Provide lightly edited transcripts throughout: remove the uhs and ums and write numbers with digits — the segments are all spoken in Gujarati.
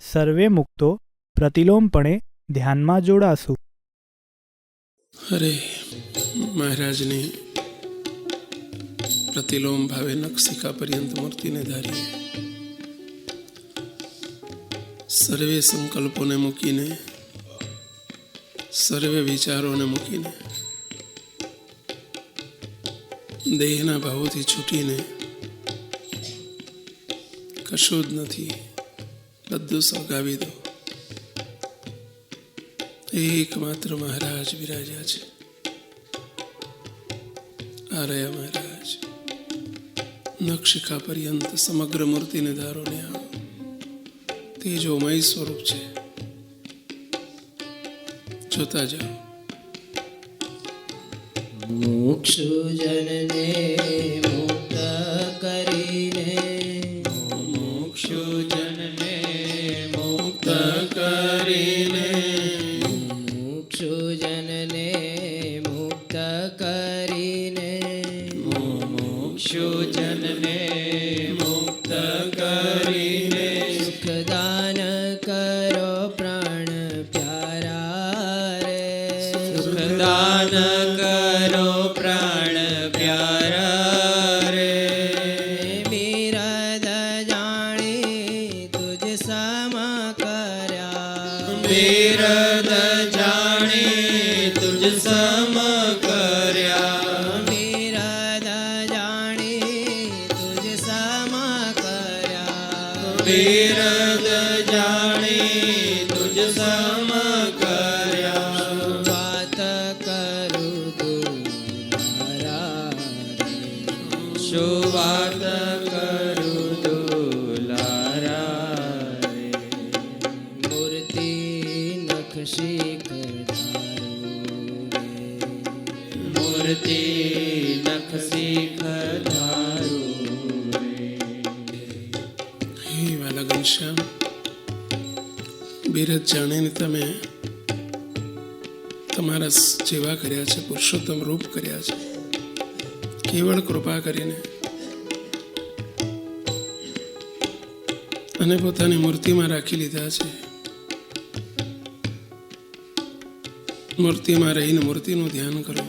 સર્વે મુક્તો પ્રતિલોમપણે ધ્યાનમાં જોડાશું. અરે મહારાજની પ્રતિલોમ ભાવે નખશિખા પર્યંત મૂર્તિને ધારીએ. સર્વે સંકલ્પોને મૂકીને, સર્વે વિચારોને મૂકીને, દેહના ભાવોથી છૂટીને, કશું જ નથી, બધું સળગાવી દો. એકમાત્ર મહારાજ વિરાજ્યા છે. આ રહ્યા મહારાજ. નખશિખા પર્યંત સમગ્ર મૂર્તિને ધારો ને આવો. તેજોમય સ્વરૂપ છે. જોતા જાઓ. મુક્ષુ જનને મુક્ત કરીને, મોક્ષો જનને મુક્ત કરીને, મુક્ષુ જનને મુક્ત કરીને, મોક્ષો જનને મુક્ત કરીને, સુખદાન કરો પ્રાણ પ્યારા રે, સુખદાન કરો પ્રાણ પ્યારા રે. બિરદ જાણી તુજ સમ કર્યા, બિરદ જાણી તુજ સમ કર્યા, બિરદ જાણી તુજ સમ કર્યા, બિરદ જાણી તુજ સમ કર્યા. વાત કરું દુલારા રે, શું વાત કરું દુલારા રે. મૂર્તિ નખશિખ ધારું રે, મૂર્તિ નખશિખ ધારું રે. હે વાલા ઘનશ્યામ, બિરદ જાણીને તમે તમારા જેવા કર્યા છે, પુરુષોત્તમ રૂપ કર્યા છે. કેવળ કૃપા કરીને અને પોતાની મૂર્તિમાં રાખી લીધા છે. મૂર્તિમાં રહીને મૂર્તિનું ધ્યાન કરો.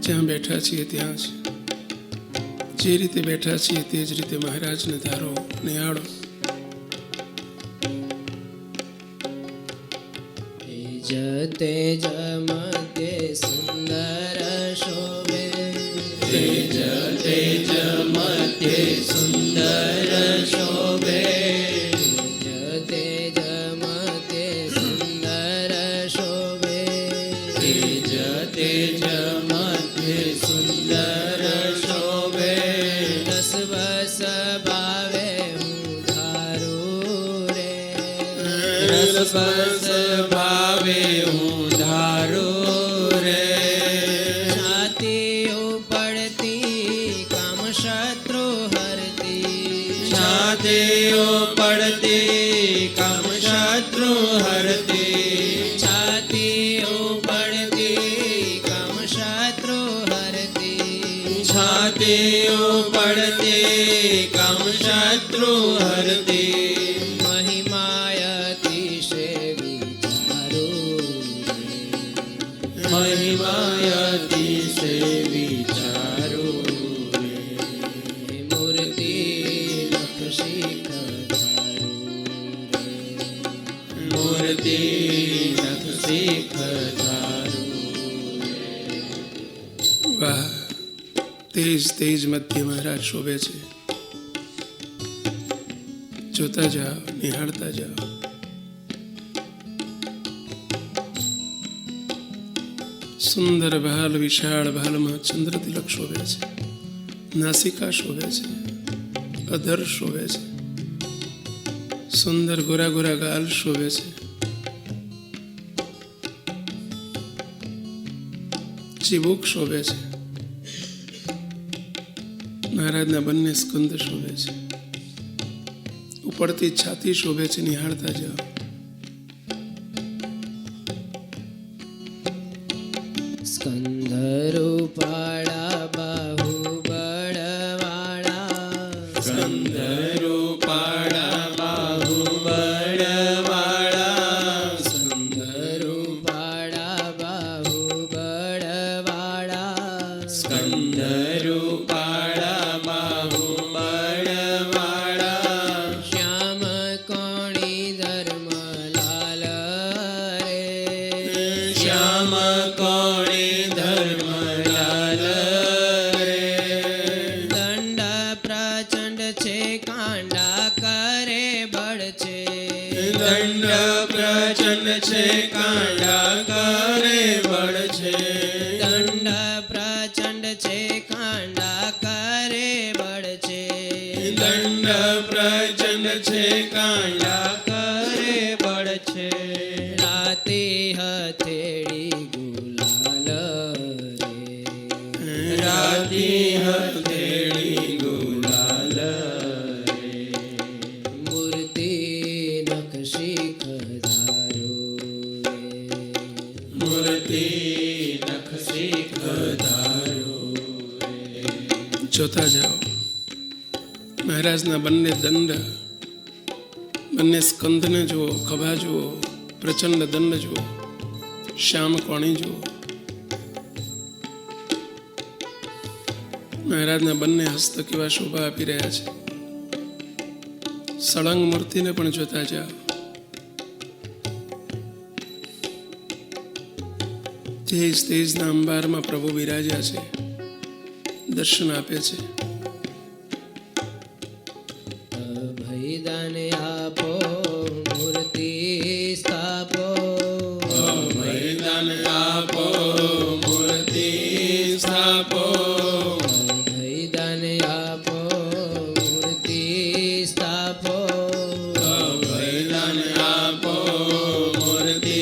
જ્યાં બેઠા છીએ ત્યાં જ, જે રીતે બેઠા છીએ તે જ રીતે મહારાજને ધારો, નિહાળો. તેજ મધ્ય સુંદર શોભે, તેજ તેજ મધ્ય સુંદર શોભે, તેજ મધ્ય સુંદર શોભે, તેજ તેજ મધ્ય સુંદર શોભે. રસ બસ ભાવે હું ધારું રે, રસ બસ ભાવે હું ધારું રે. છાતી ઉપડતી કામ શત્રુ હરતી, છાતીઓ પડતી કામ શત્રુ હરતી, છાતી ઉપડતી કામ શત્રુ હરતી, છાતીઓ પડતી કામ શત્રુ હરતી. મહિમાયતી વિચારું રે, મહિમાયતી સે વિચારું રે. મૂર્તિ નખશિખ ધારું રે, મૂર્તિ નખશિખ ધારું રે. વાહ, તેજ તેજ મધ્ય મહારાજ શોભે છે. જોતા જાઓ, નિહાળતા જાઓ. સુંદર ભાલ, વિશાળ ભાલમાં ચંદ્ર તિલક શોભે છે. નાસિકા શોભે છે, અધર શોભે છે, સુંદર ગોરા ગોરા ગાલ શોભે છે. ચીબુક શોભે છે. મહારાજના બંને સ્કંદ શોભે છે. ઉપડતી છાતી શોભે છે. નિહાળતા જાઓ. સ્કંધરૂપાળા બાહુબળવાળા, સ્કંદ રામ કોણે ધર્મલાલ રે દંડ પ્રચંડ છે કાંડા કરે બળ છે દંડ પ્રચંડ છે કાંડા કરે બળ છે દંડ પ્રચંડ છે કાંડા કરે બળ છે દંડ પ્રચંડ છે કાંડા કરે બળ છે રાતે હથેળી ગુલાલ રે રાતે હથેળી ગુલાલ રે મૂર્તિ નખશી ખધારો રે મૂર્તિ નખશી ખધારો રે જોતા જાઓ મહારાજના બંને દંડ, બંને સ્કંદને જુઓ, ખભા જુઓ, પ્રચંડ દંડ જુઓ, શ્યામ કોણી જુઓ. મહારાજના બંને હસ્ત કેવા શોભા આપી રહ્યા છે. સળંગ મૂર્તિને પણ જોતા જાઓ. તેજ તેજના અંબારમાં પ્રભુ બિરાજ્યા છે, દર્શન આપે છે. અભયદાન આપો મૂર્તિ સ્થાપો અભયદાન આપો મૂર્તિ સ્થાપો અભયદાન આપો મૂર્તિ સ્થાપો અભયદાન આપો મૂર્તિ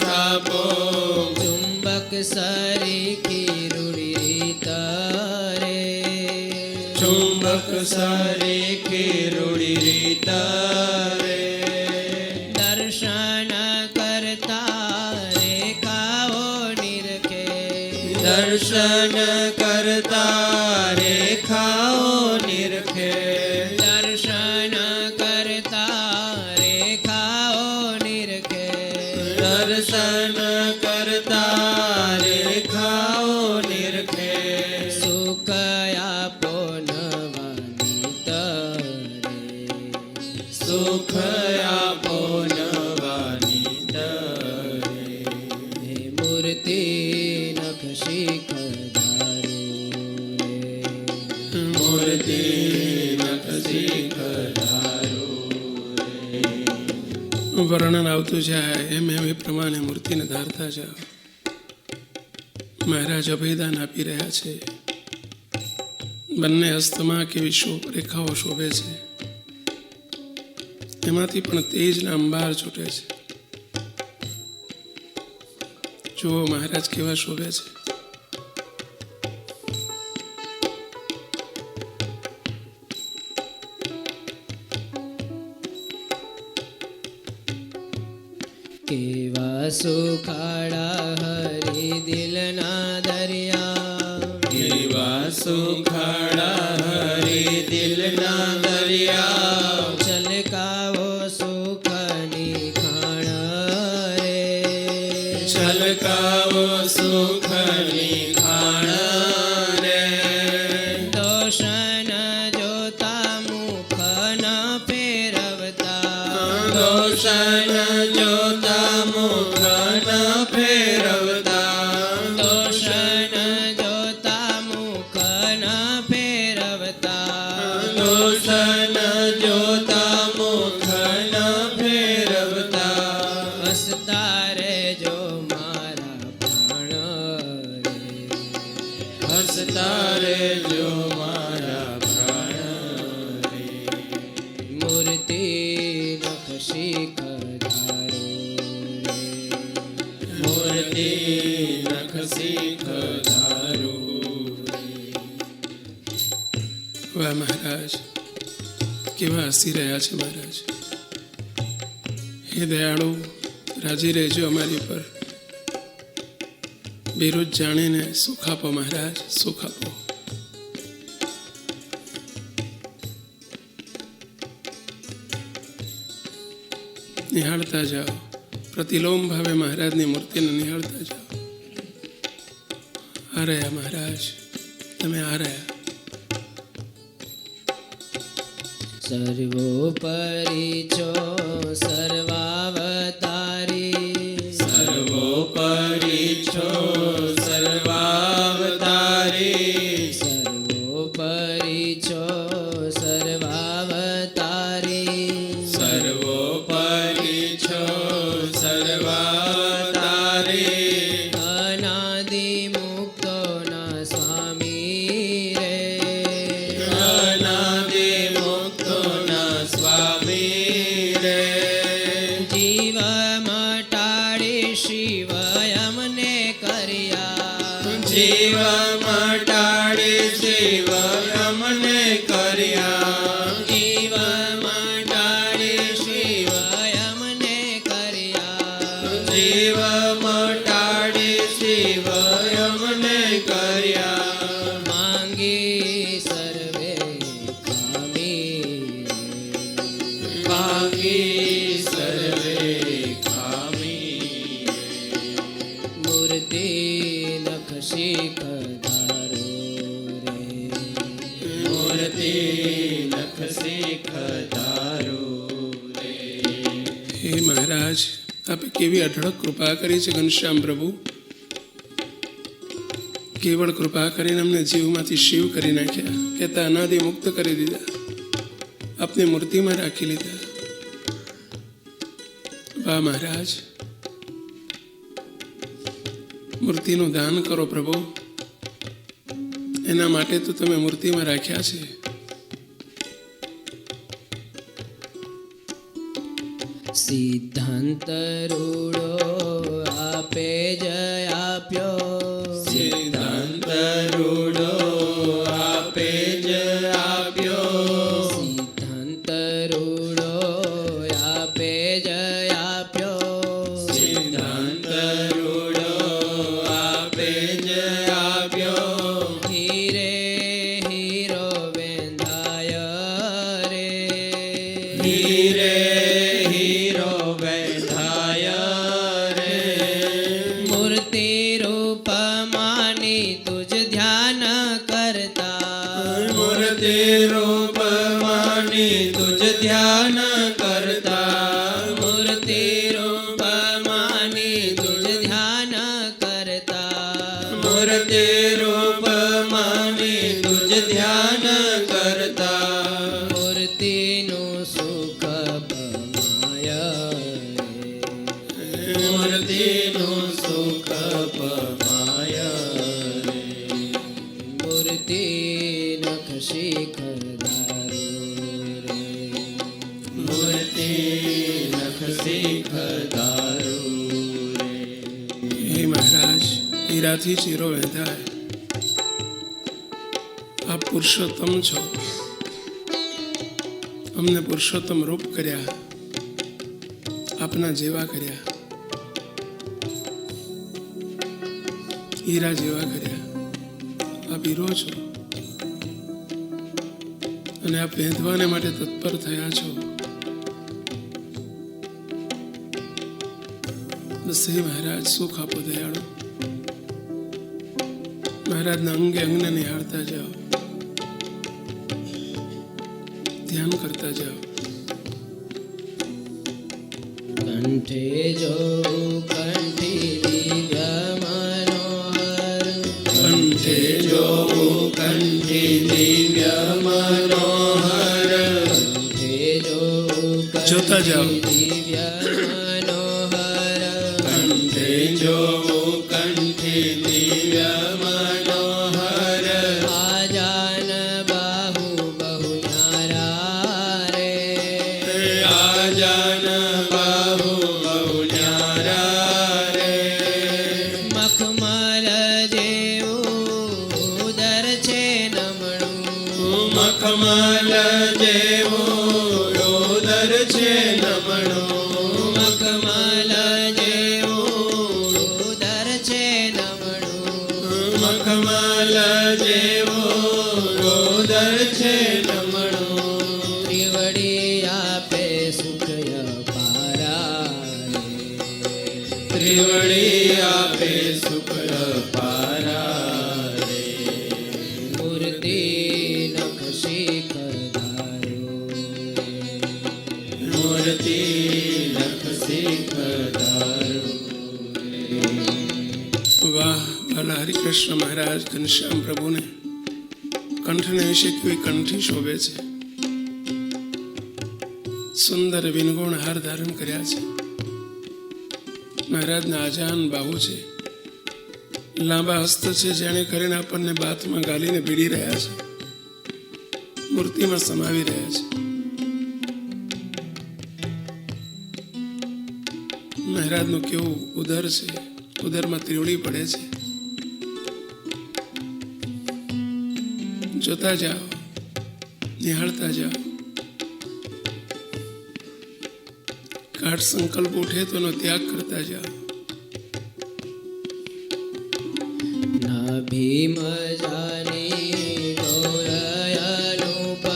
સ્થાપો ચુંબક સરીખી રૂડી તારે ચુંબક સરીખી રૂડી તારે દર્શન કરતા રેખાઓ નિરખે દર્શન કરતા રેખાઓ નિરખે દર્શન કરતા રેખાઓ નિરખે દર્શન કરતા રેખાઓ નિરખે સુખ આપો નવાની તરે સુખ આપો નવાની તરે હે મૂર્તિ નખશી ખધારો રે મૂર્તિ નખશી ખધારો રે વર્ણન આવતું જાય એમ એમ એ પ્રમાણે મૂર્તિને ધારતા જાઓ. મહારાજ અભયદાન આપી રહ્યા છે. બંને હસ્તમાં કેવી રેખાઓ શોભે છે. એમાંથી પણ તેજના અંબાર છૂટે છે. જુઓ મહારાજ કેવા શોભે છે. કેવા સુખાડા હરી દિલના દરિયા કેવા સુખાડા હરી દિલના દરિયા છલકાવો સુખની ખાણ રે છલકાવો સુખની ખાણ રે દોષન જોતા મુખ ન ફેરવતા દોષન જોતા મુખ ન ફેરવતા દોષન જોતા મુખ ન ફેરવતા દોષન જોતા મુખ ન ફેરવતા હસતા રહેજો મારા પ્રાણ રે હસતા રહેજો મારા પ્રાણ રે મૂર્તિ નખશી ખધારો રે મૂર્તિ નખશી ખધારો રે વાહ મહારાજ કેવા હસી રહ્યા છે મહારાજ. હે દયાળુ રાજી રહેજો અમારી પર. બિરુદ જાણીને સુખ આપો મહારાજ, સુખ આપો. નિહાળતા જાઓ. પ્રતિલોમ ભાવે મહારાજની મૂર્તિને નિહાળતા જાઓ. આ રહ્યા મહારાજ, તમે આ રહ્યા. સર્વોપરી છો સર્વાવતારી સર્વોપરી છો સર્વાવતારી સર્વોપરી છો સર્વાવતારી સર્વોપરી છો સર્વાવતારી અનાદિ મુક્તોના સ્વામી રે અનાદિ મુક્તોના સ્વામી રે જીવ મટાડી શિવ અમને કર્યા જીવ મટાડી શિવ અમને કર્યા જીવ મટાડી શિવ અમને કર્યા જીવ મટાડી શિવ અમને કર્યા માંગી સર્વે ખામી માંગી સર્વે ખામી મૂર્તિ નખશી કધારો રે મૂર્તિ નખશી કધારો રે હે મહારાજ, આપે કેવી અઢળક કૃપા કરી છે ઘનશ્યામ પ્રભુ. કેવળ કૃપા કરીને અમને જીવમાંથી શિવ કરી નાખ્યા, કહેતા અનાદિ મુક્ત કરી દીધા, આપની મૂર્તિમાં રાખી લીધા. વાહ મહારાજ, મૂર્તિનું દાન કરો પ્રભુ, એના માટે તો તમે મૂર્તિમાં રાખ્યા છે. સિદ્ધાંત રૂડો આપે જય આપ્યો સિદ્ધાંત રૂડો આપે જય આપ્યો સિદ્ધાંત રૂડો આપે જય આપ્યો સિદ્ધાંત રૂડો આપે જય આપ્યો હીરે હીરો વેંધાય રે હીરે મૂર્તિ રૂપમાની તુજ ધ્યાન કરતા મૂર્તિ રૂપમાની તુજ ધ્યાન કરતા મૂર્તિ રૂપમાની તુજ ધ્યાન કરતા મૂર્તિ રૂપમાની તુજ ધ્યાન કરતા મૂર્તિનું સુખ પમાય મૂર્તિનું સુખ પમાય મૂર્તિ નખશી કધારો રે મૂર્તિ નખશી કધારો રે હે મહારાજ, હીરાથી ચીરો વેંધાય, આપ પુરુષોત્તમ છો, અમને પુરુષોત્તમ રૂપ કર્યા, આપના જેવા કર્યા, હીરા જેવા કર્યા. આપ હીરો છો અને આપ વેંધવાને માટે તત્પર થયા છો. બસ હે મહારાજ, સુખ આપો દયાળુ. મહારાજના અંગે અંગને નિહાળતા જાઓ, ધ્યાન કરતા જાઓ. કંઠે જો કંઠી દિવ્ય મનોહર કંઠે જો કંઠી દિવ્ય મનોહર કંઠે જો જોતા જાઓ. દિવ્ય મનોહર કંઠે જો કંઠી દિવ્ય મનોહર આજાન બાહુ બહુ ન્યારા રે આજાન બાહુ બહુ ન્યારા રે મખમલ જેવું ઉદર છે નમણું મખમલ જેવું ઉદર છે નમણું મખમલ જેવું ઉદર છે નમણું મખમલ જેવું ઉદર છે નમણું ત્રિવડી આપે સુખય પારા ત્રિવડી આપે સુખય પારા રે મૂર્તિ નખશી કધારો મૂર્તિ નખશી કધારો ભલા હરિકૃષ્ણ મહારાજ ઘનશ્યામ પ્રભુને કંઠને વિશે કેવી કંઠી શોભે છે. સુંદર વિનગુણ હાર ધારણ કર્યા છે. મહારાજના આજાન બાહુ છે, લાંબા હસ્ત છે, જેણે કરીને આપણને બાથમાં ગાલીને ભીડી રહ્યા છે, મૂર્તિમાં સમાવી રહ્યા છે. મહારાજનું કેવું ઉદર છે, ઉદરમાં ત્રિવડી પડે છે. જોતા જાઓ, નિહાળતા જાઓ. કાઢ સંકલ્પ ઉઠે તો એનો ત્યાગ કરતા જાઓ. ના ભીમ જાની ગૌરયાનુપમ,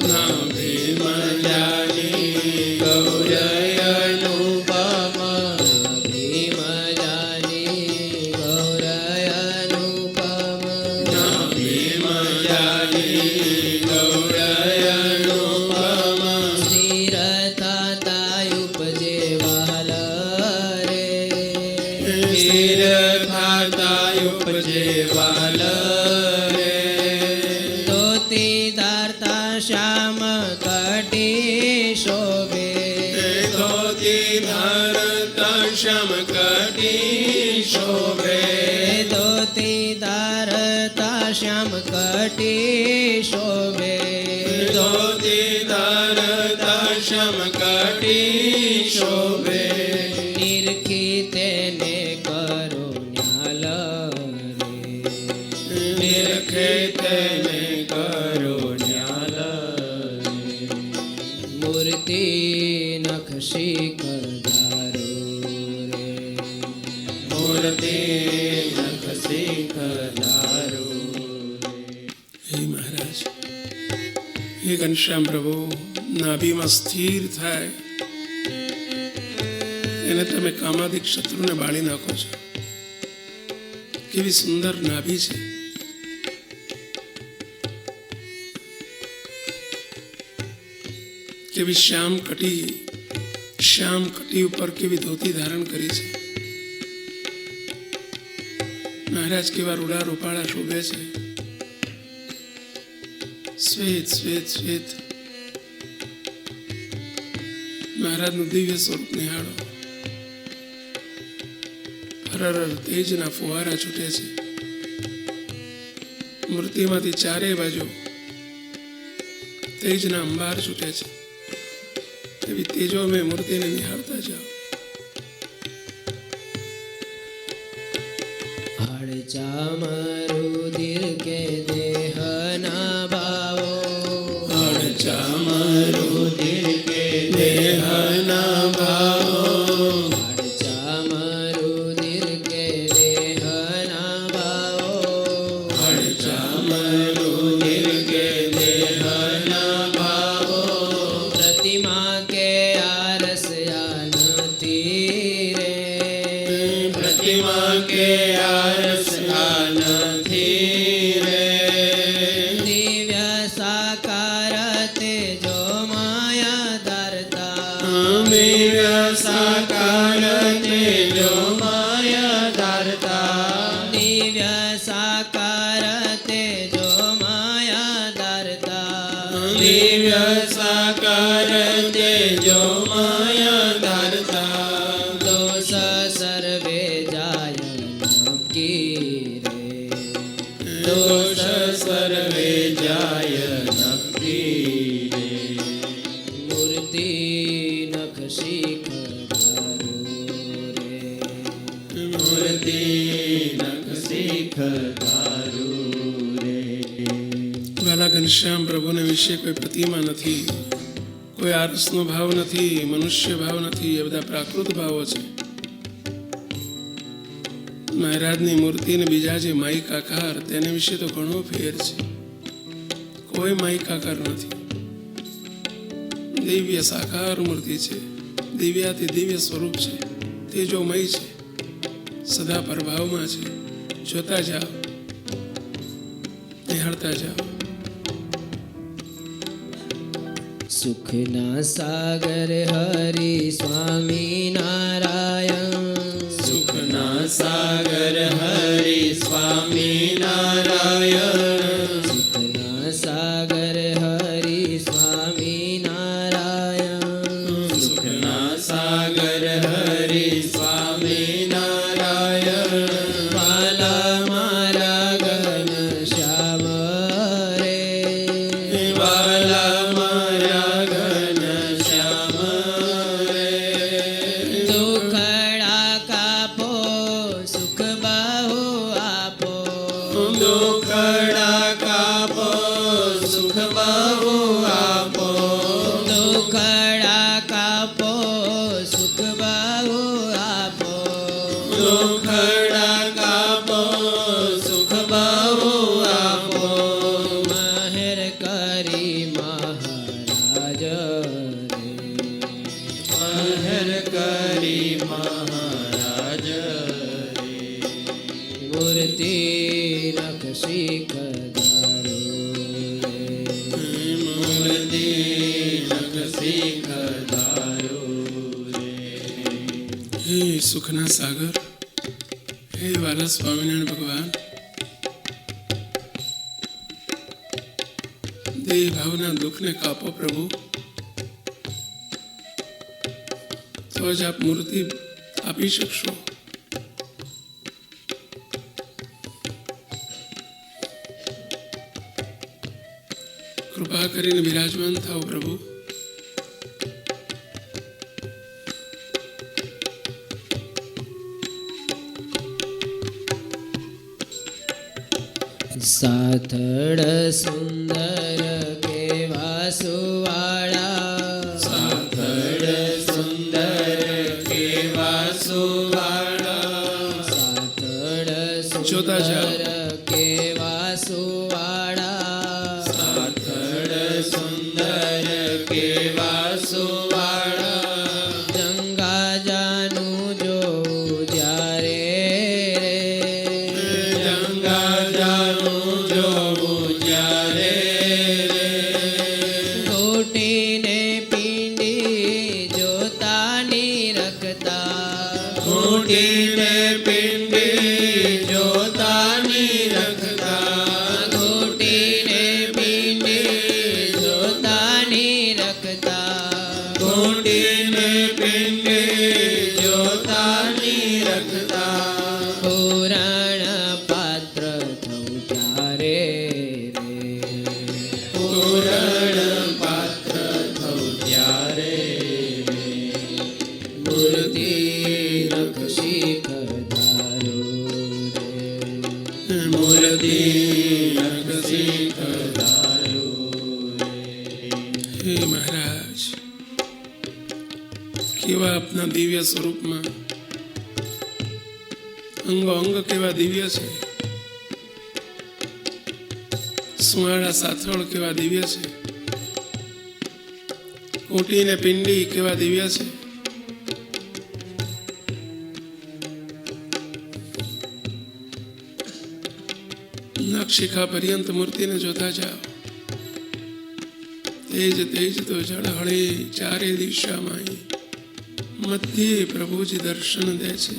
ના ભીમ જાની ગૌરયાનુપમ, ના ભીમ જાની ગૌરયાનુપમ, ના ભીમ જાની ગૌરયાનુપમ. સ્થિર થતા ઉપજે વહાલ રે, સ્થિર થાતા ઉપજે વાલ રે. ધોતી ધારતા શ્યામ કટી શોભે, ધોતી ધારતા શ્યામ કટી શોભે. ધોતી ધારતા શ્યામ કટી શોભે, ધોતી ધારતા શ્યામ કટી શોભે. નિરખી તેને કરો ન્યાલ રે, નિરખે તેને કરો ન્યાલ રે. મૂર્તિ નખશી કરધારો રે, મૂર્તિ નખસી કધારો રે. હે મહારાજ, હે ઘનશ્યામ પ્રભુ, નાભીમાં સ્થિર થાય એને તમે કામાદિક શત્રુને બાળી નાખો છો. કેવી સુંદર નાભી છે. કેવી શ્યામ કટી ઉપર કેવી ધોતી ધારણ કરી છે. મહારાજ કેવા રૂડા રૂપાળા શોભે છે. શ્વેત શ્વેત શ્વેત. મહારાજનું દિવ્ય સ્વરૂપ નિહાળો. હરહર તેજના ફુવારા છૂટે છે. મૂર્તિમાંથી ચારે બાજુ તેજના અંબાર છૂટે છે. એવી તેજોમય મૂર્તિને નિહાળતા જાઓ. હળચામરુધિર કે દેહના ભાવો, હળચામરુધિર કે દેહના ભાવો. હળચામરુધિર કે દેહના ભાવો, હળચામરુધિર કે દેહના ભાવો. પ્રતિમા કે આરસ્યા નથી રે, પ્રતિમા કે આરસા નથી રે. દિવ્ય સાકાર તેજો માયા ધરતા, દિવ્ય સાકાર તેજો માયા ધારતા. દિવ્ય સાકાર તેજો માયા ધરતા, દિવ્ય સાકાર તેજો માયા ધારતા. દોષ સર્વે જાય નકી રે, દોષ સર્વે જાય નક્કી રે. મૂર્તિ નખશી કરધારો રે, મૂર્તિ નખસી કધારો રે. વાલા ઘનશ્યામ પ્રભુને વિશે કોઈ પ્રતિમા નથી, કોઈ આરસનો ભાવ નથી, મનુષ્ય ભાવ નથી. એ બધા પ્રાકૃત ભાવો છે. મહારાજની મૂર્તિ ને બીજા જે માઈક આકાર તેને વિશે તો ઘણો ફેર છે. કોઈ માઈક આકાર નથી. દિવ્ય સાકાર મૂર્તિ છે. દિવ્યાથી દિવ્ય સ્વરૂપ છે. તેજોમય છે. સદા પ્રભાવમાં છે. જોતા જાઓ, નિહાળતા જાઓ. સુખના સાગર હરિ સ્વામી નારાયણ, સુખના સાગર હરિ મૂર્તિ નખ શીખ ધારો રે. મૂર્તિ નખ શીખ ધારો રે. હે સુખના સાગર, હે વાલા સ્વામિનારાયણ ભગવાન, દેહ ભાવના દુઃખને કાપો પ્રભુ, તો જ આપ મૂર્તિ આપી શકશો. કૃપા કરીને બિરાજમાન થાઓ પ્રભુ. સાથળ સુંદર કેવા સુવાળા, સાથળ સુંદર કેવા સુવાળા, સાથળ જોતા જાઓ. સુંદર કેવા સુવાળા, સાથળ સુંદર કેવા સુવાળા, ગંગા જાનું જોઉં જ્યારે રે, ગંગા જાનું જોવું જ્યારે રે, ઘૂંટીને પીંડી જોતાની રખતા, ઘૂંટીને પિંડી જોતાની રખતા, ઘૂંટીને પીંડી જોતાની રખતા, ઘૂંટીને પિંડી જોતાની રખતા, પુરાણ પાત્ર થવું ત્યારે રે, પૂરણ પાત્ર થવું ત્યારે રે. મૂર્તિ નખ શીખ ધારો રે. મૂર્તિ નખ શીખ ધારો રે. હે મહારાજ, કેવા આપના દિવ્ય સ્વરૂપમાં અંગો અંગ કેવા દિવ્ય છે, સુવાળા સાથળ કેવા દિવ્ય છે, ઊંટી ને પિંડી કેવા દિવ્ય છે. નખશિખા પર્યંત મૂર્તિને જોતા જાઓ. તેજ તેજ તો ઝળહળે ચારે દિશામાં, મધ્યે પ્રભુજી દર્શન દે છે.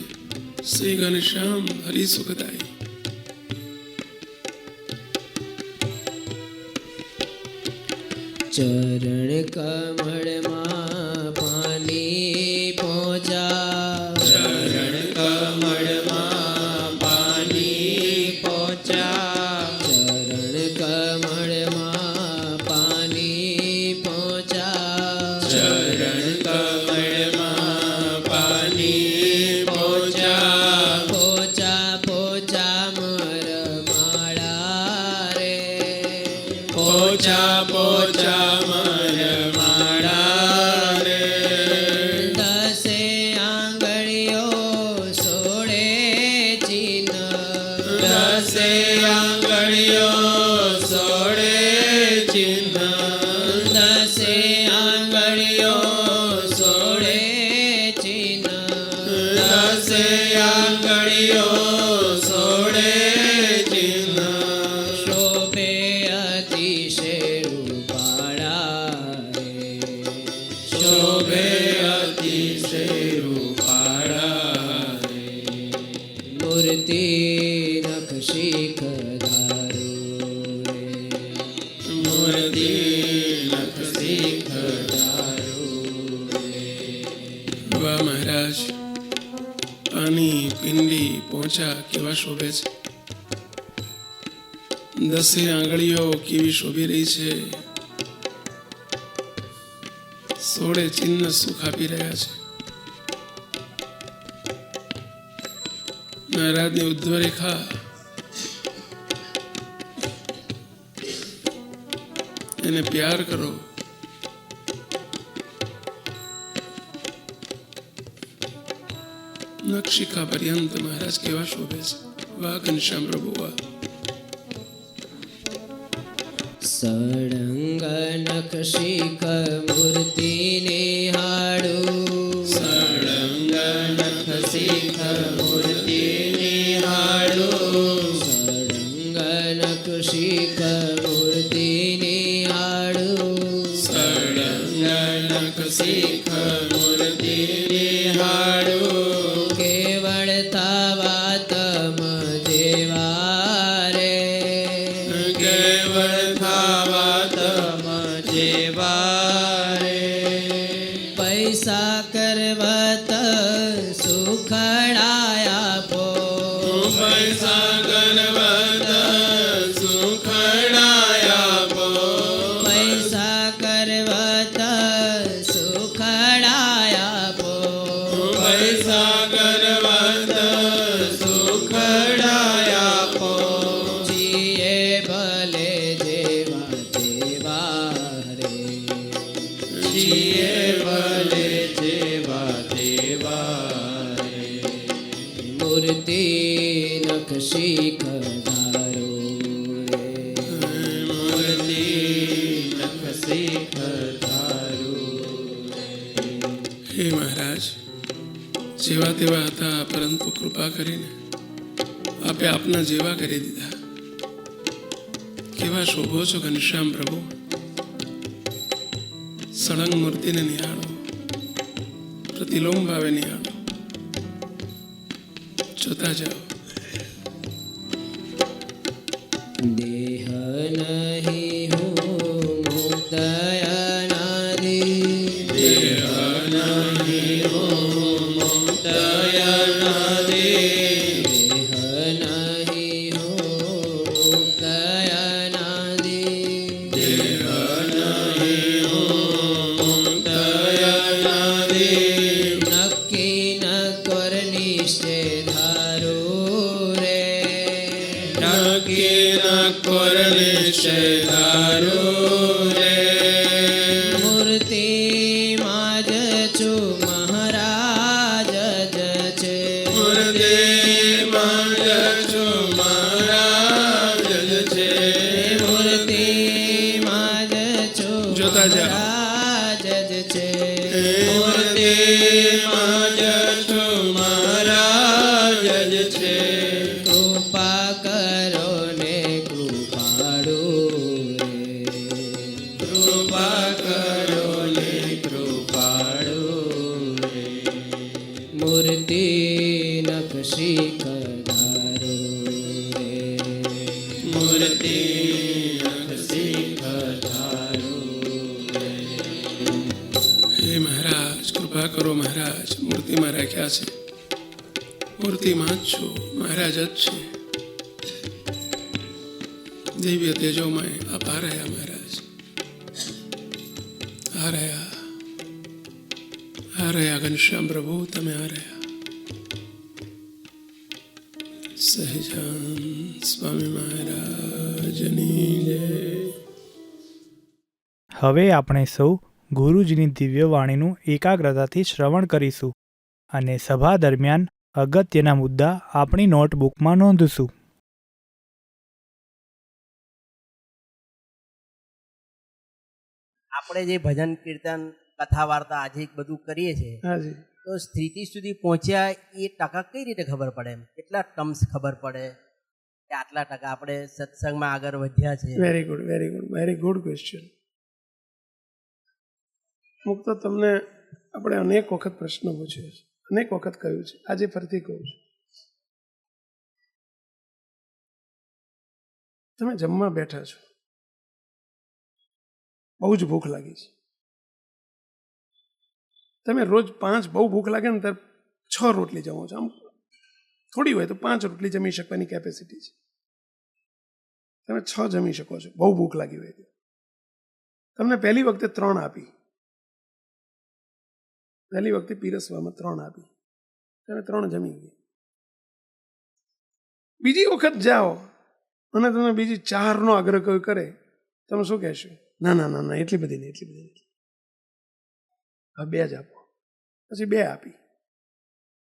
શ્રી ઘનશ્યામ હરિ સુખદાઈ. ચરણ કમળમાં પાણી પહોંચા, ચરણ કમળમાં પાણી પહોંચ્યા, ચરણ કમળમાં પાણી પહોંચા, ચરણ કમળમાં પાણી પહોંચ્યા, પોચા પોચા મર માળા રે, પોચા પોચા મર માળા રે, દસે આંગળીઓ સોળે ચિહ્ન, દસે આંગળીઓ સોળે ચિહ્ન, દસે આંગળીઓ સોળે ચિહ્ન, દસે આંગળીઓ સોળે ચિહ્ન, શોભે અતિશય રૂપાળા રે, શોભે અતિશય રૂપાળા રે. મૂર્તિ નખ શીખ ધારો રે, મૂર્તિ નખ શીખ ધારો રે. વાહ મહારાજ, પાણી પિંડી પોચા કેવા શોભે છે. દસે આંગળીઓ કેવી શોભી રહી છે. સોળે ચિહ્ન સુખ આપી રહ્યા છે. મહારાજની ઉદ્ધવ રેખા એને પ્યાર કરો. નખશિખા પર્યંત મહારાજ કેવા શોભે છે. વાહ ઘનશ્યામ પ્રભુ વાહ. સળંગ નખ શીખ મૂર્તિ નિહાળું, સળંગ નખ શીખ મૂર્તિ નિહાળું, શીખ મૂર્તિ નિહાળું સળંગ નખ શીખ મૂર્તિ નિહાળું કેવળ થવા તમ જેવા રે કેવળ થાવા તમ જેવા રે પૈસા કરવત સુખડાયા પો પૈસા ગણવત સુખડાયા પો પૈસા કરવત સુખડાયા પો પૈસા ગણવત સુખડાયા પો જીએ ભલે જેવા તેવા રે જીએ ભલે જેવા દેવા રે મૂર્તિ નખ શીખ ધારો રે મૂર્તિ નખ શીખ ધારું હે મહારાજ જેવા તેવા હતા પરંતુ કૃપા કરીને આપે આપના જેવા કરી દીધા કેવા શોભો છો ઘનશ્યામ પ્રભુ સળંગ મૂર્તિને નિહાળો પ્રતિલોમ ભાવે નિહાળો જોતા જાઓ દેહ નહીં હું મુક્ત અનાદિ દેહ નહીં હો મુક્ત અનાદિ દેહ નહીં હું મુક્ત અનાદિ દેહ નહીં હો મુક્ત અનાદિ નક્કી ન કર નિશ્ચય ધારો રે નક્કી ન કર નિશ્ચય ધારો રે મૂર્તિમાં જ છું મહારાજ જ છે મૂર્તિમાં જ છું મહારાજ જ છે મૂર્તિમાં જ છું જોતા જાઓ. મહારાજ જ છે મૂર્તિમાં જ છું મહારાજ જ છે કૃપા કરો ને કૃપાળુ રે કૃપા કરો ને કૃપાળુ રે મૂર્તિ નખ શીખ ધારો રે મૂર્તિ નખ શીખ ધારું રે. હે મહારાજ કૃપા કરો મહારાજ મૂર્તિમાં રાખ્યા છે મૂર્તિમાં જ છું મહારાજ જ છે દિવ્ય તેજોમય આપ આ રહ્યા મહારાજ આ રહ્યા ઘનશ્યામ પ્રભુ તમે આ રહ્યા સહજાન સ્વામી મહારાજની જય. હવે આપણે સૌ ગુરુજીની દિવ્ય વાણીનું એકાગ્રતાથી શ્રવણ કરીશું અને સભા દરમિયાન અગત્યના મુદ્દા આપણી નોટબુકમાં નોંધશું. આપણે જે ભજન કીર્તન કથા વાર્તા આજે બધું કરીએ છીએ હાજી તો સ્થિતિ સુધી પહોંચ્યા એ ટકા કઈ રીતે ખબર પડે એમ કેટલા ટર્મ્સ ખબર પડે કે આટલા ટકા આપણે સત્સંગમાં આગળ વધ્યા છે વેરી ગુડ ક્વેશ્ચન. મુક્ત તમને આપણે અનેક વખત પ્રશ્નો પૂછ્યો છે અનેક વખત કહ્યું છે આજે ફરીથી કહું છું તમે જમવા બેઠા છો બહુ જ ભૂખ લાગી છે તમે રોજ 5 બહુ ભૂખ લાગે ને ત્યારે 6 રોટલી જમો છો આમ થોડી હોય તો 5 રોટલી જમી શકવાની કેપેસિટી છે તમે 6 જમી શકો છો બહુ ભૂખ લાગી હોય તો તમને પહેલી વખતે 3 આપી પહેલી વખતે પીરસવામાં 3 આપી તમે 3 જમી ગયા બીજી વખત જાઓ અને તમે બીજી 4નો આગ્રહ કોઈ કરે તમે શું કહેશો ના ના ના ના એટલી બધી નહીં હવે 2 જ આપો પછી 2 આપી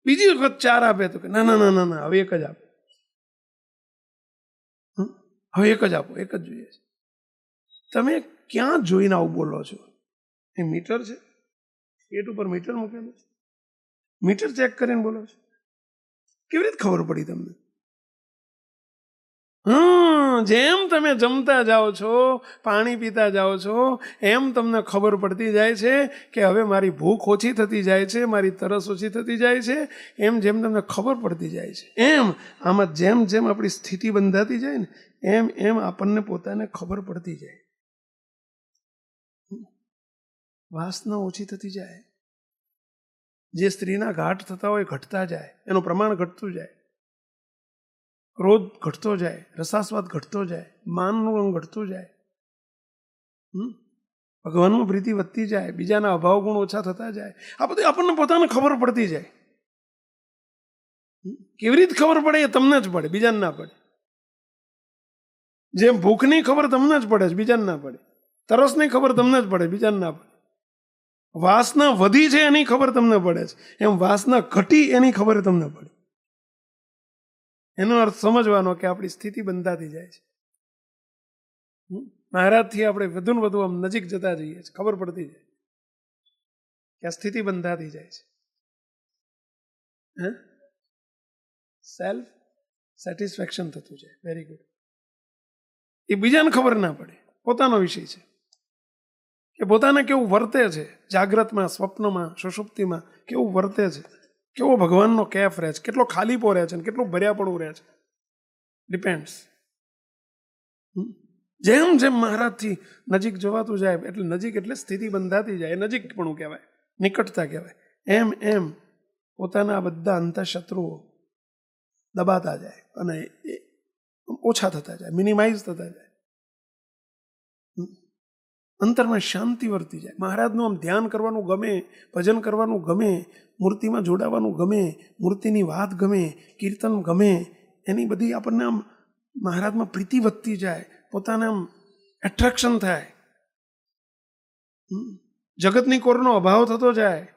બીજી વખત 4 આપે તો કે ના ના ના ના ના હવે 1 જ આપો હવે 1 જ આપો 1 જ જોઈએ છે તમે ક્યાં જોઈને આવું બોલો છો એ મીટર છે પેટ ઉપર મીટર મૂકેલું છે મીટર ચેક કરીને બોલો છો કેવી રીતે ખબર પડી તમને જેમ તમે જમતા જાઓ છો, પાણી પીતા જાઓ છો, એમ તમને ખબર પડતી જાય છે કે હવે મારી ભૂખ ઓછી થતી જાય છે, મારી તરસ ઓછી થતી જાય છે. એમ જેમ તમને ખબર પડતી જાય છે, એમ આમાં જેમ જેમ આપણી સ્થિતિ બંધાતી જાય ને એમ એમ આપણને પોતાને ખબર પડતી જાય. વાસના ઓછી થતી જાય. જે સ્ત્રીના ઘાટ થતા હોય ઘટતા જાય, એનું પ્રમાણ ઘટતું જાય. ક્રોધ ઘટતો જાય, રસાસ્વાદ ઘટતો જાય, માનનું રંગ ઘટતું જાય, ભગવાનમાં પ્રીતિ વધતી જાય, બીજાના અભાવ ગુણ ઓછા થતા જાય. આ બધું આપણને પોતાને ખબર પડતી જાય. કેવી રીતે ખબર પડે એ તમને જ પડે, બીજાને ના પડે. જેમ ભૂખની ખબર તમને જ પડે, બીજાને ના પડે. તરસની ખબર તમને જ પડે, બીજાને ના પડે. વાસના વધી છે એની ખબર તમને પડે છે, એમ વાસના ઘટી એની ખબર તમને પડે. એનો અર્થ સમજવાનો કે આપણી સ્થિતિ બંધાતી જાય છે. મહારાજથી આપણે વધુ ને વધુ આમ નજીક જતા જઈએ છીએ, ખબર પડતી જાય કે આ સ્થિતિ બંધાતી જાય છે. સેલ્ફ સેટિસ્ફેક્શન થતું જાય. Very good. એ બીજાને ખબર ના પડે, પોતાનો વિષય છે કે પોતાને કેવું વર્તે છે, જાગ્રતમાં, સ્વપ્નમાં, સુષુપ્તિમાં કેવું વર્તે છે, કેવો ભગવાનનો કેફ રહે છે, કેટલો ખાલીપો રહે છે, કેટલું ભર્યાપણું રહે છે. ડિપેન્ડ્સ. જેમ જેમ મહારાજથી નજીક જવાતું જાય, એટલે નજીક એટલે સ્થિતિ બંધાતી જાય, નજીકપણું કહેવાય, નિકટતા કહેવાય. એમ એમ પોતાના બધા અંતઃશત્રુઓ દબાતા જાય અને ઓછા થતા જાય, મિનિમાઇઝ થતા જાય. અંતરમાં શાંતિ વર્તી જાય. મહારાજનું આમ ધ્યાન કરવાનું ગમે, ભજન કરવાનું ગમે, મૂર્તિમાં જોડાવાનું ગમે, મૂર્તિની વાત ગમે, કીર્તન ગમે. એની બધી આપણને આમ મહારાજમાં પ્રીતિ વધતી જાય, પોતાને આમ એટ્રેક્શન થાય. જગતની કોરનો અભાવ થતો જાય.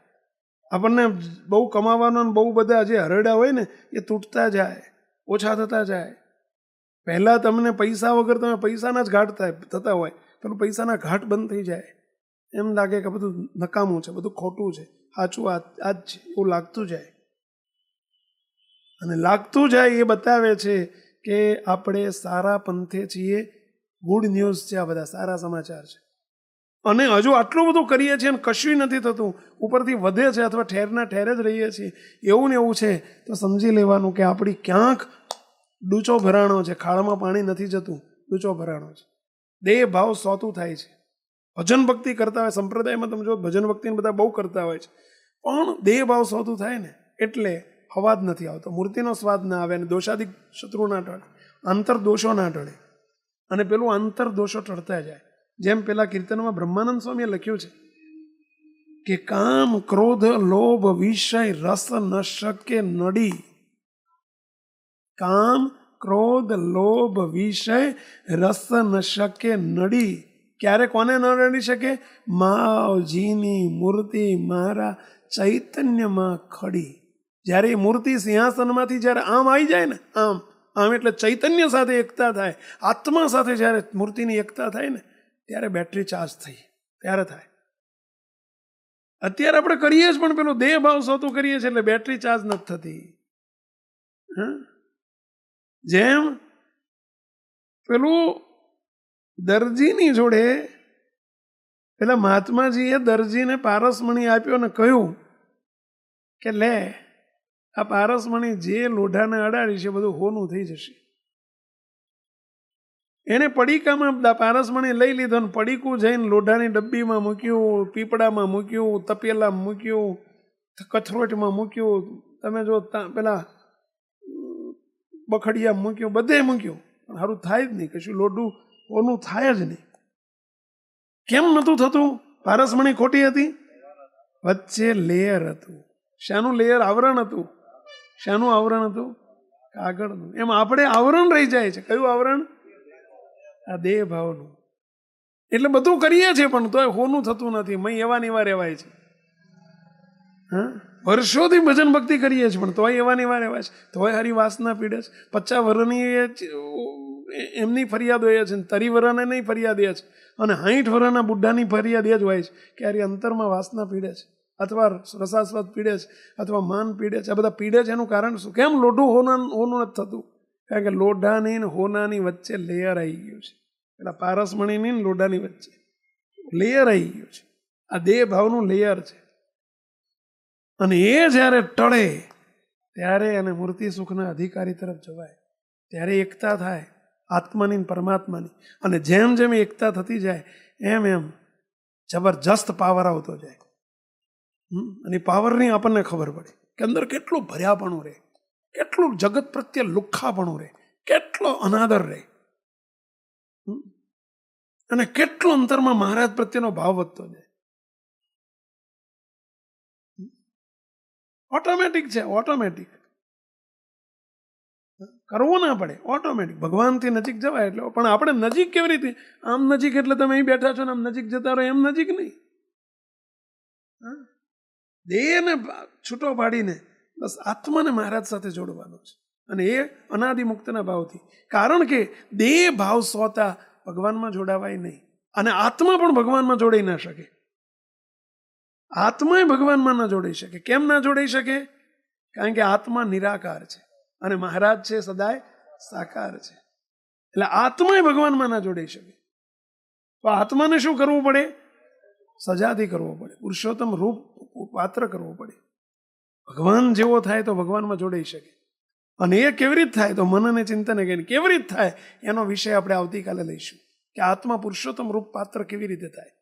આપણને બહુ કમાવાનો બહુ બધા જે હરડા હોય ને એ તૂટતા જાય, ઓછા થતા જાય. પહેલાં તમને પૈસા વગર તમે પૈસાના જ ઘાટ થતા હોય, પેલું પૈસાના ઘાટ બંધ થઈ જાય. એમ લાગે કે બધું નકામું છે, બધું ખોટું છે, સાચું આ જ છે એવું લાગતું જાય. અને લાગતું જાય એ બતાવે છે કે આપણે સારા પંથે છીએ. ગુડ ન્યૂઝ છે, આ બધા સારા સમાચાર છે. અને હજુ આટલું બધું કરીએ છીએ અને કશું નથી થતું, ઉપરથી વધે છે અથવા ઠેરના ઠેર જ રહીએ છીએ, એવું ને એવું છે તો સમજી લેવાનું કે આપણી ક્યાંક ડૂચો ભરાણો છે. ખાડામાં પાણી નથી જતું, ડૂચો ભરાણો છે. દેહ ભાવ સોતું થાય છે. ભજન ભક્તિ કરતા હોય, સંપ્રદાયમાં તમે જો ભજન ભક્તિને બધા બહુ કરતા હોય છે, પણ દેહ ભાવ સોતું થાય ને એટલે અવાજ નથી આવતો, મૂર્તિનો સ્વાદ ના આવે, અને દોષાદિક શત્રુ ના ટળે, આંતરદોષો ના ટળે, અને પેલું આંતરદોષો ટળતા જાય. જેમ પેલા કીર્તનમાં બ્રહ્માનંદ સ્વામીએ લખ્યું છે કે કામ, ક્રોધ, લોભ, વિષય, રસ ન શકે નડી. કામ, ક્રોધ, લોભ, વિષય, રસ ન શકે નડી. ક્યારે કોને ન નડી શકે? માવજીની મૂર્તિ મારા ચૈતન્યમાં ખડી. જ્યારે એ મૂર્તિ સિંહાસનમાંથી જ્યારે આમ આવી જાય ને, આમ આમ એટલે ચૈતન્ય સાથે એકતા થાય, આત્મા સાથે જ્યારે મૂર્તિની એકતા થાય ને ત્યારે બેટરી ચાર્જ થઈ, ત્યારે થાય. અત્યારે આપણે કરીએ જ પણ પેલું દેહ ભાવ સોતું કરીએ છીએ એટલે બેટરી ચાર્જ નથી થતી. જેમ પેલું દરજીની જોડે પેલા મહાત્માજીએ દરજીને પારસમણી આપ્યો ને કહ્યું કે લે, આ પારસમણી જે લોઢાને અડાડી છે બધું હોનું થઈ જશે. એને પડીકામાં પારસમણી લઈ લીધો ને પડીકું જઈને લોઢાની ડબ્બીમાં મૂક્યું, પીપળામાં મૂક્યું, તપેલામાં મૂક્યું, કથરોટમાં મૂક્યું, તમે જો પેલા બખડિયા મૂક્યું, બધે મૂક્યું, પણ સારું થાય જ નહીં, કશું લોઢું ઓનું થાય જ નહીં. કેમ નહોતું થતું? પારસમણી ખોટી હતી, વચ્ચે લેયર હતું. શાનું લેયર? આવરણ હતું. શાનું આવરણ હતું? કાગળનું. એમ આપણે આવરણ રહી જાય છે. કયું આવરણ? આ દેહ ભાવનું. એટલે બધું કરીએ છીએ પણ તોય હોનું થતું નથી. મય એવા ને એવા રહેવાય છે. વર્ષોથી ભજન ભક્તિ કરીએ છીએ પણ તોય એવા ને એવા રહેવાય છે, તોય હારી વાસના પીડે છે. 50 વર્ષની એમની ફરિયાદ હોય છે, 30 વર્ષના નહીં ફરિયાદ એ છે, અને 60 વર્ષના બુઢાની ફરિયાદ એ જ હોય છે કે હારી અંતરમાં વાસના પીડે છે, અથવા રસાસ્વાદ પીડે છે, અથવા માન પીડે છે. આ બધા પીડે છે એનું કારણ શું? કેમ લોઢું હોનું નથી થતું? કારણ કે લોઢાની ને હોનાની વચ્ચે લેયર આવી ગયું છે. પેલા પારસમણીની ને લોઢાની વચ્ચે લેયર આવી ગયું છે. આ દેહ ભાવનું લેયર છે. અને એ જ્યારે ટળે ત્યારે એને મૂર્તિ સુખના અધિકારી તરફ જવાય, ત્યારે એકતા થાય આત્માની ને પરમાત્માની. અને જેમ જેમ એકતા થતી જાય એમ એમ જબરજસ્ત પાવર આવતો જાય. અને પાવરની આપણને ખબર પડે કે અંદર કેટલું ભર્યાપણું રહે, કેટલું જગત પ્રત્યે લુખ્ખાપણું રહે, કેટલો અનાદર રહે, અને કેટલો અંતરમાં મહારાજ પ્રત્યેનો ભાવ વધતો જાય. ઓટોમેટિક છે, ઓટોમેટિક, કરવું ના પડે, ઓટોમેટિક. ભગવાનથી નજીક જવાય એટલે. પણ આપણે નજીક કેવી રીતે? આમ નજીક એટલે તમે અહીં બેઠા છો ને આમ નજીક જતા રહો, એમ નજીક નહીં. દેહને છૂટો પાડીને બસ આત્માને મહારાજ સાથે જોડવાનો છે. અને એ અનાદિ મુક્તના ભાવથી. કારણ કે દેહ ભાવ સોતા ભગવાનમાં જોડાવાય નહીં, અને આત્મા પણ ભગવાનમાં જોડાઈ ના શકે. આત્માએ ભગવાનમાં ના જોડાઈ શકે. કેમ ના જોડાઈ શકે? કારણ કે આત્મા નિરાકાર છે અને મહારાજ છે સદાય સાકાર છે. એટલે આત્માએ ભગવાનમાં ના જોડાઈ શકે. તો આત્માને શું કરવું પડે? સજાથી કરવો પડે, પુરુષોત્તમ રૂપ પાત્ર કરવો પડે. ભગવાન જેવો થાય તો ભગવાનમાં જોડાઈ શકે. અને એ કેવી રીતે થાય? તો મન અને ચિંતન કેવી રીતે થાય એનો વિષય આપણે આવતીકાલે લઈશું, કે આત્મા પુરુષોત્તમ રૂપ પાત્ર કેવી રીતે થાય.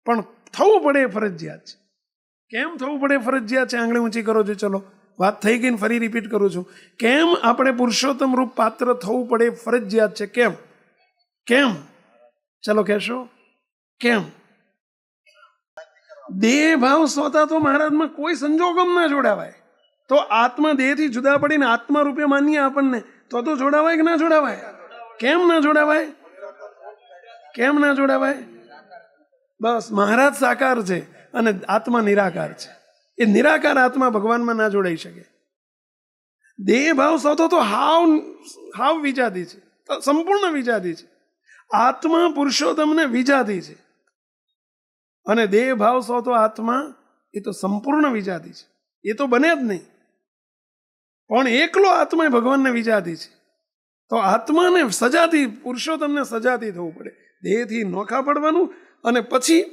પણ થવું પડે એ ફરજિયાત છે. કેમ થવું પડે ફરજિયાત છે? આંગળી ઊંચી કરો છો. ચલો, વાત થઈ ગઈ ને ફરી રિપીટ કરું છું. કેમ આપણે પુરુષોત્તમ રૂપ પાત્ર થવું પડે ફરજિયાત છે? કેમ? કેમ? ચલો કહેશો કેમ? દેહ ભાવ સોતા તો મહારાજમાં કોઈ સંજોગમ ના જોડાવાય. તો આત્મા દેહથી જુદા પડીને આત્મા રૂપે માનીએ આપણને, તો જોડાવાય કે ના જોડાવાય? કેમ ના જોડાવાય? કેમ ના જોડાવાય? બસ, મહારાજ સાકાર છે અને આત્મા નિરાકાર છે. એ નિરાકાર આત્મા ભગવાનમાં ના જોડાઈ શકે. દેહ ભાવ સોતો તો હાવ વિજાતી છે, સંપૂર્ણ વિજાતી છે. આત્મા પુરુષોત્તમને વિજાતી છે, અને દેહ ભાવ સોતો આત્મા એ તો સંપૂર્ણ વિજાતી છે. એ તો બને જ નહીં. પણ એકલો આત્મા એ ભગવાનને વિજાતી છે. તો આત્માને સજાતી, પુરુષોત્તમને સજાતી થવું પડે. દેહથી નોખા પડવાનું અને પછી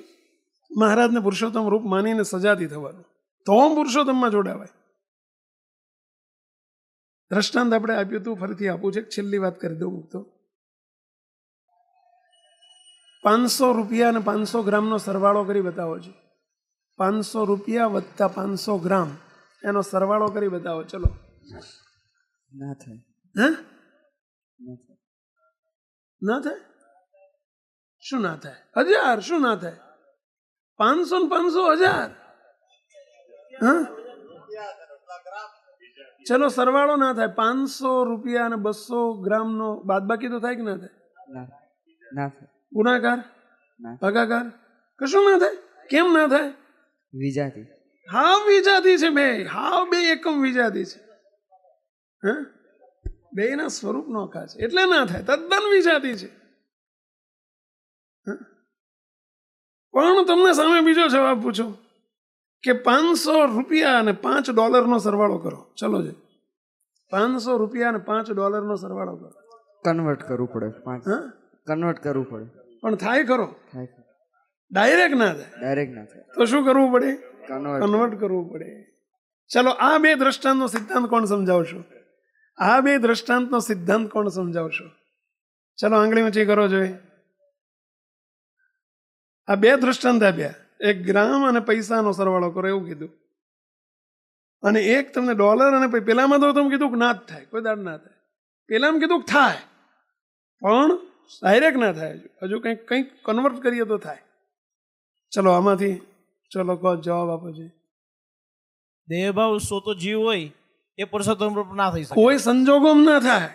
મહારાજને પુરુષોત્તમ રૂપ માનીને સજાતી થવાનું, તો પુરુષોત્તમમાં જોડાવાય. દ્રષ્ટાંત આપણે આપ્યું હતું, ફરીથી આપું છે. છેલ્લી વાત કરી દઉં તો 500 રૂપિયા અને 500 ગ્રામનો સરવાળો કરી બતાવો છો. 500 રૂપિયા વત્તા 500 ગ્રામ એનો સરવાળો કરી બતાવો. ચલો. ના થાય. હે? ના થાય? શું ના થાય? 1000. શું ના થાય? 500 ને 500 1000. હા, ચલો સરવાળો ના થાય. 500 રૂપિયા અને 200 ગ્રામનો બાદબાકી તો થાય કે ના થાય? ના થાય. ગુણાકાર, ભાગાકાર, કશું ના થાય. કેમ ના થાય? વિજાતી. હાવ વિજાતી છે બે. હાવ બે એકમ વિજાતી છે. હા, બે ના સ્વરૂપ નોખા છે એટલે ના થાય. તદ્દન વિજાતી છે. પણ તમને સામે બીજો જવાબ પૂછો કે 500 રૂપિયા અને $5 સરવાળો કરો. ચલો છે, 500 રૂપિયા અને $5 સરવાળો કરો. કન્વર્ટ કરવું પડે. હા, કન્વર્ટ કરવું પડે. પણ થાય ખરો? થાય. ડાયરેક્ટ ના થાય. ડાયરેક્ટ ના થાય. તો શું કરવું પડે? કન્વર્ટ કરવું પડે. ચલો, આ બે દ્રષ્ટાંતનો સિદ્ધાંત કોણ સમજાવશો? આ બે દ્રષ્ટાંતનો સિદ્ધાંત કોણ સમજાવશો? ચલો, આંગળી ઊંચી કરો જોઈએ. આ બે દ્રષ્ટાંત આપ્યા. એક ગ્રામ અને પૈસાનો સરવાળો કરો એવું કીધું, અને એક તમને ડોલર અને પેલામાં તો તમે કીધું કે ના જ થાય, કોઈ દાડ ના થાય. પેલામાં કીધું કે થાય, પણ ડાયરેક્ટ ના થાય. હજુ કંઈક કન્વર્ટ કરીએ તો થાય. ચલો, આમાંથી ચલો કહો, જવાબ આપો છે. દેહભાવ સોતો જીવ હોય એ પુરુષોત્તમ રૂપ ના થઈ શકે. કોઈ સંજોગોમાં ના થાય.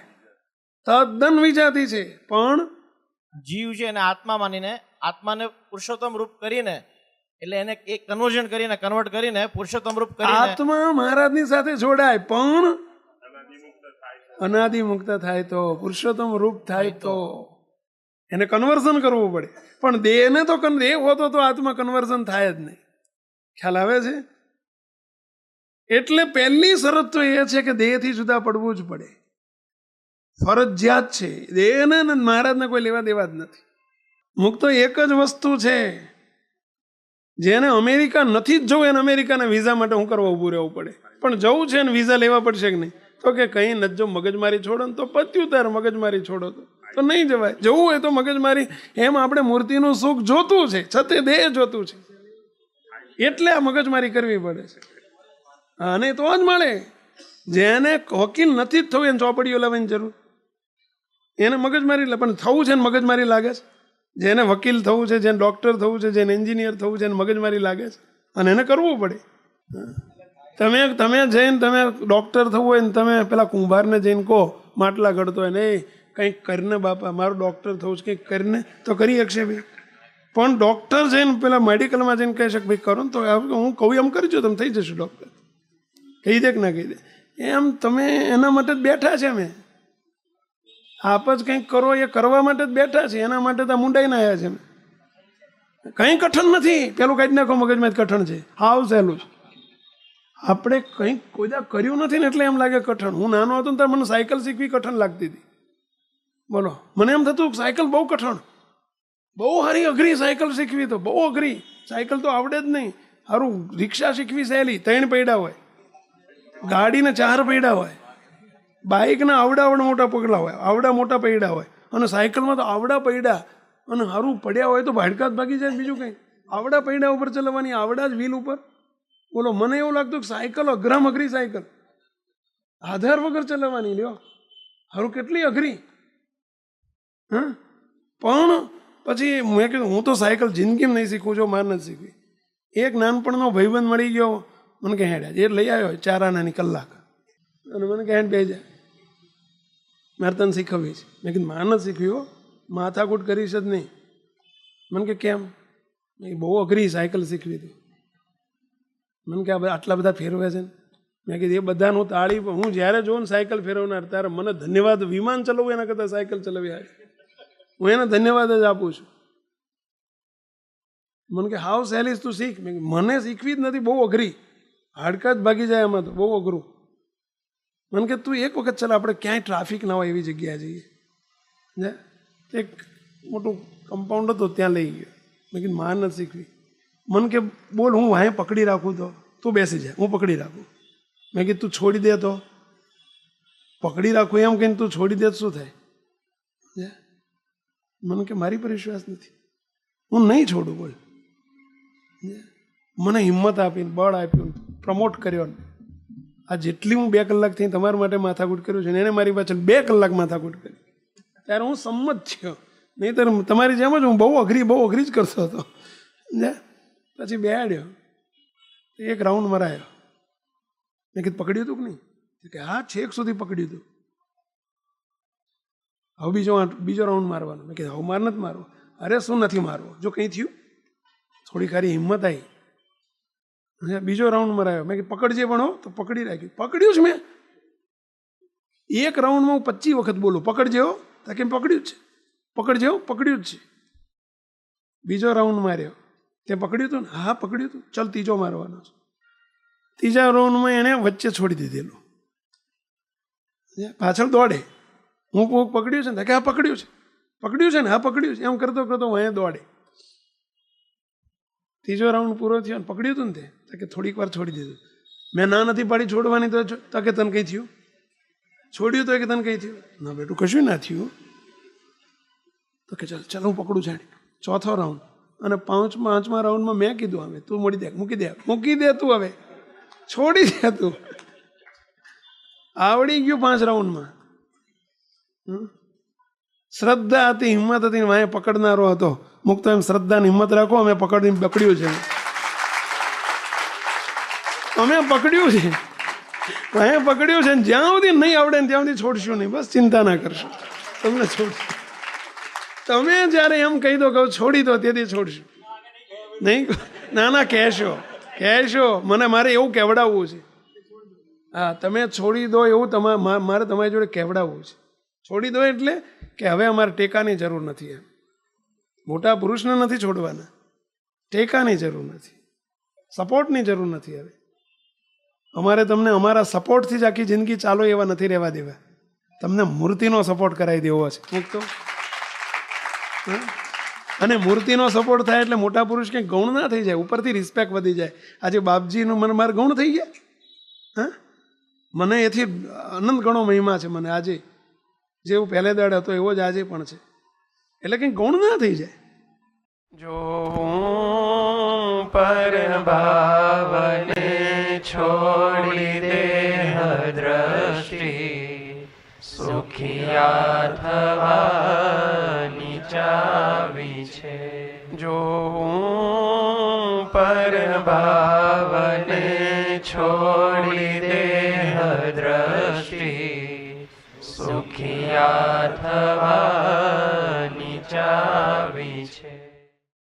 તદ્દન વિજાતી છે. પણ જીવ છે એને આત્મા માનીને આત્માને પુરુષોત્તમ રૂપ કરીને, એટલે એને એક કન્વર્ઝન કરીને, કન્વર્ટ કરીને પુરુષોત્તમ રૂપ કરીને આત્મા મહારાજની સાથે જોડાય, પણ અનાદિ મુક્ત થાય તો, પુરુષોત્તમ રૂપ થાય તો એને કન્વર્ઝન કરવું પડે. પણ દેહને તો દેહ હોતો તો આત્મા કન્વર્ઝન થાય જ નહીં. ખ્યાલ આવે છે? એટલે પહેલી શરત તો એ છે કે દેહથી જુદા પડવું જ પડે. ફરજિયાત છે. એને ને મહારાજને કોઈ લેવા દેવા જ નથી. મુક્ત એક જ વસ્તુ છે, જેને અમેરિકા નથી જ જવું એને અમેરિકાના વિઝા માટે હું કરવા ઊભું રહેવું પડે. પણ જવું છે ને વિઝા લેવા પડશે કે નહીં? તો કે કંઈ નથી, જો મગજમારી છોડો ને તો પત્યું તાર, મગજમારી છોડો તો નહીં જવાય. જવું હોય તો મગજમારી. એમ આપણે મૂર્તિનું સુખ જોતું છે, છતે દેહ જોતું છે, એટલે આ મગજમારી કરવી પડે છે. અને તો જ મળે. જેને વકીલ નથી જ થવું એને ચોપડીઓ લાવવાની જરૂર, એને મગજમારી. પણ થવું છે ને મગજમારી લાગે છે. જેને વકીલ થવું છે, જેને ડૉક્ટર થવું છે, જેને એન્જિનિયર થવું છે, એને મગજમારી લાગે છે અને એને કરવું પડે. તમે જઈને તમે ડૉક્ટર થવું હોય ને તમે પેલા કુંભારને જઈને કહો માટલા ઘડતો હોય ને, એ કંઈક કરીને બાપા મારું ડૉક્ટર થવું છે, કંઈક કરીને તો કરી શકશે ભાઈ. પણ ડૉક્ટર જઈને પેલા મેડિકલમાં જઈને કહી શકે ભાઈ કરો ને, તો હું કહું એમ કરજો તમે થઈ જશો ડૉક્ટર. કહી દે કે ના કહી દે, એમ તમે એના માટે જ બેઠા છે. અમે આપ જ કંઈક કરો એ કરવા માટે જ બેઠા છે. એના માટે તો મુંડાઈને આવ્યા છે. અમે કંઈ કઠણ નથી. પેલું કાઢી નાખો મગજમાં જ કઠણ છે, હાવ સહેલું છે. આપણે કંઈક કોઈ દા કર્યું નથી ને એટલે એમ લાગે કઠણ. હું નાનો હતો ને ત્યારે મને સાયકલ શીખવી કઠણ લાગતી હતી. બોલો, મને એમ થતું સાયકલ બહુ કઠણ, બહુ સારી અઘરી સાયકલ શીખવી, તો બહુ અઘરી સાયકલ તો આવડે જ નહીં. સારું રિક્ષા શીખવી સહેલી, 3 પૈડા હોય, ગાડીને 4 પૈડા હોય, બાઇકના આવડા મોટા પગલા હોય, આવડા મોટા પૈડા હોય, અને સાયકલમાં તો આવડા પૈડા અને સારું પડ્યા હોય તો ભાડકા જ ભાગી જાય. બીજું કંઈ આવડા પૈડા ઉપર ચલાવવાની, આવડા જ વ્હીલ ઉપર. બોલો, મને એવું લાગતું કે સાયકલ અઘરામ અઘરી સાયકલ, આધાર વગર ચલાવવાની. લ્યો સારું કેટલી અઘરી. હા, પણ પછી મેં કીધું હું તો સાયકલ જિંદગીમાં નહીં શીખું છું, મારે નથી શીખવી. એક નાનપણનો ભાઈબંધ મળી ગયો, મને કહે હેડ્યા, એ લઈ આવ્યો 4 આનાની કલાક, અને મને કહે બે જાય મારે તને શીખવવી છે. મેં કીધું મારે નથી શીખવી હો, માથાકૂટ કરીશ જ નહીં. મને કે કેમ? બહુ અઘરી સાયકલ શીખવી હતી. મને કે આટલા બધા ફેરવે છે ને. મેં કીધું એ બધાનું તાળી, હું જ્યારે જોઉં ને સાયકલ ફેરવનાર ત્યારે મને ધન્યવાદ. વિમાન ચલાવવું એના કરતાં સાયકલ ચલાવી આવે, હું એને ધન્યવાદ જ આપું છું. મને કે હાવ સહેલી તું શીખ. મને શીખવી જ નથી, બહુ અઘરી, હાડકા જ ભાગી જાય એમાં, તો બહુ અઘરું. મને કે તું એક વખત ચાલ આપણે ક્યાંય ટ્રાફિક ના હોય એવી જગ્યાએ જઈએ. એક મોટું કમ્પાઉન્ડ હતો ત્યાં લઈ ગયો. મેં કીધું માર નથી શીખવી. મને કે બોલ હું વાંહે પકડી રાખું તો તું બેસી જાય, હું પકડી રાખું. મેં કીધું તું છોડી દે તો? પકડી રાખું એમ કહીને તું છોડી દે તો શું થાય? મને કે મારી પર વિશ્વાસ નથી, હું નહીં છોડું. બોલ, મને હિંમત આપીને બળ આપ્યું, પ્રમોટ કર્યો. આ જેટલી હું 2 કલાકથી તમારા માટે માથાકૂટ કર્યું છે ને એને મારી પાછળ 2 કલાક માથાકૂટ કરી, ત્યારે હું સંમત થયો. નહીં તો તમારી જેમ જ હું બહુ અઘરી જ કરતો હતો. પછી બેહાડ્યો, 1 રાઉન્ડ મરાયો. મેં કીધું પકડ્યું હતું કે નહીં? કે હા, છેક સુધી પકડ્યું હતું. હવે બીજો રાઉન્ડ મારવાનો. મેં કીધું હવે માર નથી મારવો. અરે શું નથી મારવો, જો કંઈ થયું, થોડી ખારી હિંમત આવી. બીજો રાઉન્ડ મરાયો. મેં કીધું પકડજે, પણ હો, તો પકડી રાખ્યું. પકડ્યું છે મેં. 1 રાઉન્ડમાં હું 25 વખત બોલું પકડજે હો, તો કેમ પકડ્યું જ છે, પકડજે હો, પકડ્યું જ છે. બીજો રાઉન્ડ માર્યો, તે પકડ્યું હતું ને? હા પકડ્યું હતું. ચાલ ત્રીજો મારવાનો છે. 3જા રાઉન્ડમાં એણે વચ્ચે છોડી દીધેલું, પાછળ દોડે. હું પકડ્યું છે ને? કે હા પકડ્યું છે ને? હા પકડ્યું છે. એમ કરતો કરતો અહીંયા દોડે. 3જો રાઉન્ડ પૂરો થયો ને પકડ્યું હતું ને તે કે થોડીક વાર છોડી દીધું. મેં ના નથી પાડી છોડવાની, તો કે તને કંઈ થયું? છોડ્યું તો કે તને કંઈ થયું? ના બેટું કશું ના થયું. તો કે ચાલ હું પકડું છે. 4થો રાઉન્ડ અને 5મા રાઉન્ડમાં મેં કીધું હવે તું મૂકી દે તું, હવે છોડી દે તું. આવડી ગયું 5 રાઉન્ડમાં. શ્રદ્ધા હતી, હિંમત હતી, વાંહે પકડનારો હતો. મુક્ત એમ શ્રદ્ધાની હિંમત રાખો. અમે પકડ્યું છે, અમે પકડ્યું છે, વાંહે પકડ્યું છે. જ્યાં સુધી નહીં આવડે ને ત્યાં સુધી છોડશું નહીં. બસ ચિંતા ના કરશો, તમને છોડશું. તમે જ્યારે એમ કહી દો કે છોડી દો, તેથી છોડશું નહીં. ના કહેશો મારે એવું કહેવડાવવું છે. હા, તમે છોડી દો એવું મારે તમારી જોડે કહેવડાવવું છે. છોડી દો એટલે કે હવે અમારે ટેકાની જરૂર નથી. એમ મોટા પુરુષને નથી છોડવાના, ટેકાની જરૂર નથી, સપોર્ટની જરૂર નથી. હવે અમારે તમને અમારા સપોર્ટથી જ આખી જિંદગી ચાલો એવા નથી રહેવા દેવા. તમને મૂર્તિનો સપોર્ટ કરાવી દેવો છે મૂકતો. હં? અને મૂર્તિનો સપોર્ટ થાય એટલે મોટા પુરુષ કંઈ ગૌણ ના થઈ જાય, ઉપરથી રિસ્પેક્ટ વધી જાય. આજે બાપજીનું મને મારે ગૌણ થઈ ગયા. હા, મને એથી અનંત ગણો મહિમા છે. મને આજે જેવું પહેલે દાડે હતો એવો જ આજે પણ છે. એટલે કંઈ ગૌણ ના થઈ જાય. જો પર ભાવને છોડી દેહ દ્રષ્ટિ સુખિયા થવાની ચાવી છે. જો પર ભાવને છોડી દેહ દ્રષ્ટિ સુખિયા થવાની ચાવી છે.